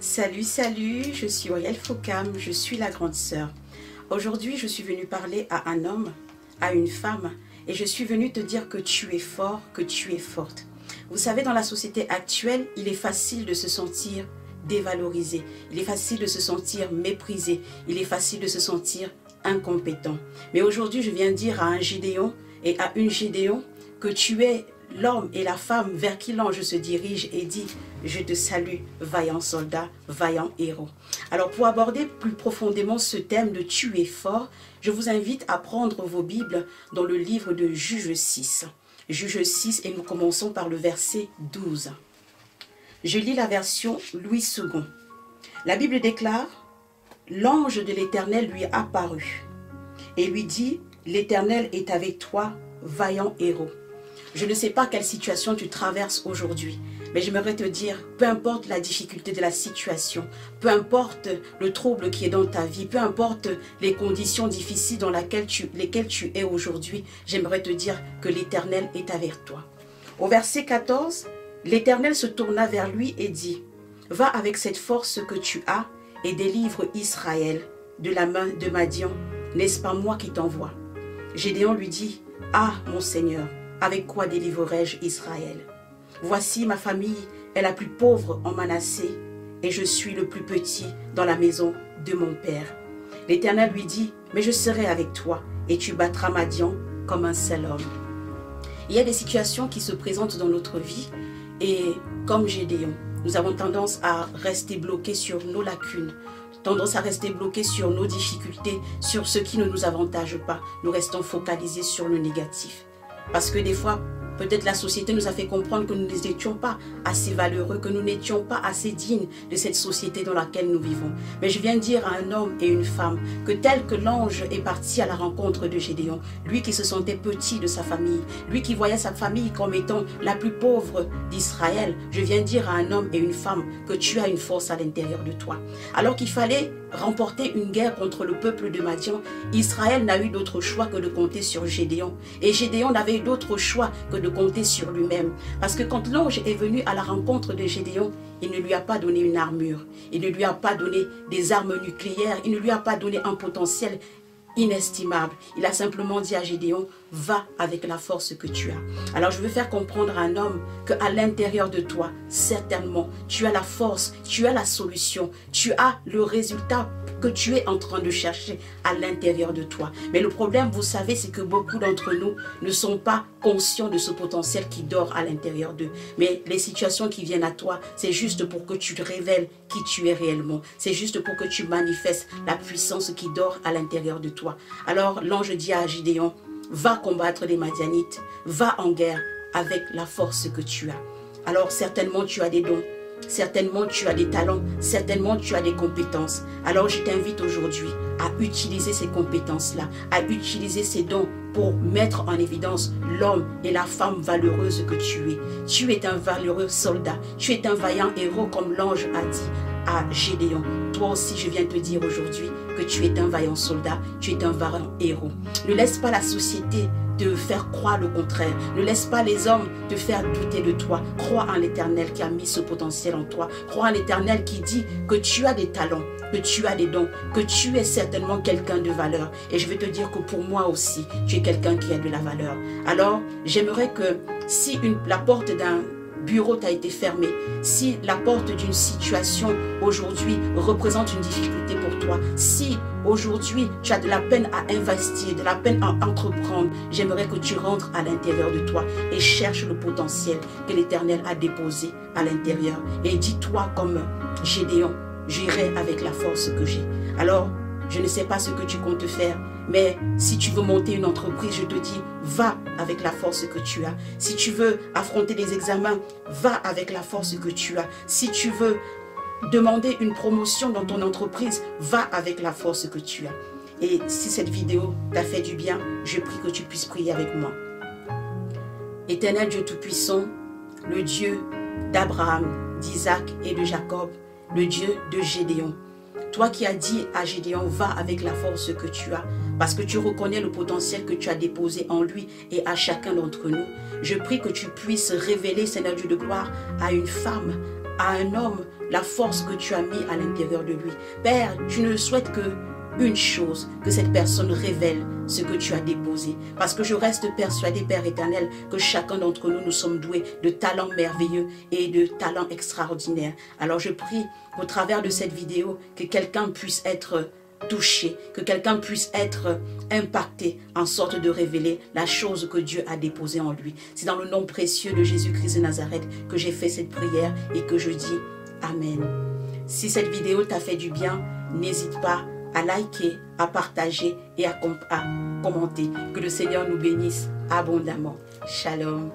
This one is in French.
Salut, salut, je suis Auriel Focam, je suis la grande sœur. Aujourd'hui, je suis venue parler à un homme, à une femme, et je suis venue te dire que tu es fort, que tu es forte. Vous savez, dans la société actuelle, il est facile de se sentir dévalorisé, il est facile de se sentir méprisé, il est facile de se sentir incompétent. Mais aujourd'hui, je viens dire à un Gédéon et à une Gédéon que tu es l'homme et la femme vers qui l'ange se dirige et dit « Je te salue, vaillant soldat, vaillant héros ». Alors pour aborder plus profondément ce thème de « Tu es fort », je vous invite à prendre vos Bibles dans le livre de Juge 6. Juge 6 et nous commençons par le verset 12. Je lis la version Louis II. La Bible déclare « L'ange de l'Éternel lui apparut et lui dit « L'Éternel est avec toi, vaillant héros ». Je ne sais pas quelle situation tu traverses aujourd'hui, mais j'aimerais te dire, peu importe la difficulté de la situation, peu importe le trouble qui est dans ta vie, peu importe les conditions difficiles dans lesquelles tu es aujourd'hui, j'aimerais te dire que l'Éternel est avec toi. Au verset 14, l'Éternel se tourna vers lui et dit, « Va avec cette force que tu as et délivre Israël de la main de Madian, n'est-ce pas moi qui t'envoie ?» Gédéon lui dit, « Ah, mon Seigneur, avec quoi délivrerai-je Israël? Voici ma famille est la plus pauvre en Manassé, et je suis le plus petit dans la maison de mon père. » L'Éternel lui dit, « Mais je serai avec toi, et tu battras Madian comme un seul homme. » Il y a des situations qui se présentent dans notre vie, et comme Gédéon, nous avons tendance à rester bloqués sur nos lacunes, tendance à rester bloqués sur nos difficultés, sur ce qui ne nous avantage pas. Nous restons focalisés sur le négatif. Parce que des fois, peut-être la société nous a fait comprendre que nous n'étions pas assez valeureux, que nous n'étions pas assez dignes de cette société dans laquelle nous vivons. Mais je viens dire à un homme et une femme que tel que l'ange est parti à la rencontre de Gédéon, lui qui se sentait petit de sa famille, lui qui voyait sa famille comme étant la plus pauvre d'Israël, je viens dire à un homme et une femme que tu as une force à l'intérieur de toi. Alors qu'il fallait remporter une guerre contre le peuple de Madian, Israël n'a eu d'autre choix que de compter sur Gédéon. Et Gédéon n'avait eu d'autre choix que de compter sur lui-même. Parce que quand l'ange est venu à la rencontre de Gédéon, il ne lui a pas donné une armure, il ne lui a pas donné des armes nucléaires, il ne lui a pas donné un potentiel inestimable. Il a simplement dit à Gédéon, va avec la force que tu as. Alors je veux faire comprendre à un homme qu'à l'intérieur de toi, certainement, tu as la force, tu as la solution, tu as le résultat que tu es en train de chercher à l'intérieur de toi. Mais le problème, vous savez, c'est que beaucoup d'entre nous ne sont pas conscients de ce potentiel qui dort à l'intérieur d'eux. Mais les situations qui viennent à toi, c'est juste pour que tu te révèles qui tu es réellement. C'est juste pour que tu manifestes la puissance qui dort à l'intérieur de toi. Alors l'ange dit à Gédéon, va combattre les Madianites, va en guerre avec la force que tu as. Alors certainement tu as des dons, certainement tu as des talents, certainement tu as des compétences. Alors je t'invite aujourd'hui à utiliser ces compétences-là, à utiliser ces dons pour mettre en évidence l'homme et la femme valeureuse que tu es. Tu es un valeureux soldat, tu es un vaillant héros comme l'ange a dit à Gédéon. Toi aussi, je viens te dire aujourd'hui que tu es un vaillant soldat, tu es un vaillant héros. Ne laisse pas la société te faire croire le contraire. Ne laisse pas les hommes te faire douter de toi. Crois en l'Éternel qui a mis ce potentiel en toi. Crois en l'Éternel qui dit que tu as des talents, que tu as des dons, que tu es certainement quelqu'un de valeur. Et je veux te dire que pour moi aussi, tu es quelqu'un qui a de la valeur. Alors, j'aimerais que si la porte d'un bureau t'a été fermé, si la porte d'une situation aujourd'hui représente une difficulté pour toi, si aujourd'hui tu as de la peine à investir, de la peine à entreprendre, j'aimerais que tu rentres à l'intérieur de toi et cherches le potentiel que l'Éternel a déposé à l'intérieur. Et dis-toi comme Gédéon, j'irai avec la force que j'ai. Alors, je ne sais pas ce que tu comptes faire, mais si tu veux monter une entreprise, je te dis, va avec la force que tu as. Si tu veux affronter des examens, va avec la force que tu as. Si tu veux demander une promotion dans ton entreprise, va avec la force que tu as. Et si cette vidéo t'a fait du bien, je prie que tu puisses prier avec moi. Éternel Dieu Tout-Puissant, le Dieu d'Abraham, d'Isaac et de Jacob, le Dieu de Gédéon. Toi qui as dit à Gédéon, va avec la force que tu as, parce que tu reconnais le potentiel que tu as déposé en lui et à chacun d'entre nous. Je prie que tu puisses révéler, Seigneur Dieu de gloire, à une femme, à un homme la force que tu as mis à l'intérieur de lui. Père, tu ne souhaites que une chose, que cette personne révèle ce que tu as déposé. Parce que je reste persuadé, Père éternel, que chacun d'entre nous, nous sommes doués de talents merveilleux et de talents extraordinaires. Alors je prie qu'au travers de cette vidéo, que quelqu'un puisse être touché, que quelqu'un puisse être impacté en sorte de révéler la chose que Dieu a déposée en lui. C'est dans le nom précieux de Jésus-Christ de Nazareth que j'ai fait cette prière et que je dis Amen. Si cette vidéo t'a fait du bien, n'hésite pas à liker, à partager et à commenter. Que le Seigneur nous bénisse abondamment. Shalom.